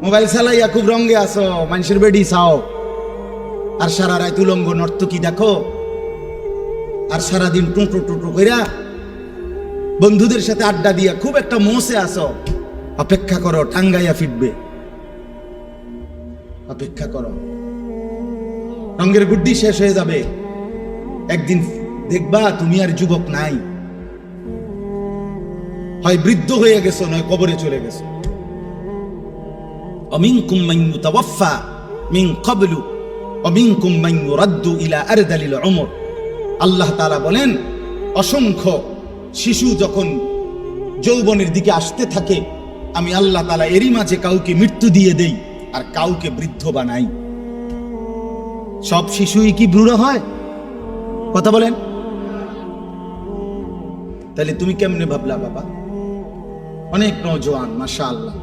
Mobile চালাইয়া খুব রঙে আসো, মানুষের বেডি চাও, আর সারা রাত উলঙ্গ নর্তকী দেখো, আর সারাদিন টুটো টুটো কইরা বন্ধুদের সাথে আড্ডা দিয়া খুব একটা মোসে আসো। অপেক্ষা করো, টাঙ্গাইয়া ফিরবে। অপেক্ষা করো, রঙের গুড্ডি শেষ হয়ে যাবে। একদিন দেখবা তুমি আর যুবক নাই, হয় বৃদ্ধ হয়ে গেছো, নয় কবরে চলে গেছো। অমিনকুম মান ইউতাওয়াফা মিন ক্বাবলু অমিনকুম মান ইউরাদ্দু ইলা আরদালিল উমর। আল্লাহ তাআলা বলেন, অসংখ্য শিশু যখন যৌবনের দিকে আসতে থাকে, আমি আল্লাহ তাআলা এরই মাঝে কাউকে মৃত্যু দিয়ে দেই আর কাউকে বৃদ্ধ বানাই। সব শিশুই কি বুড়ো হয়? কথা বলেন। তাহলে তুমি কেমনে ভাবলা বাবা? অনেক নওজোয়ান, মাশাআল্লাহ।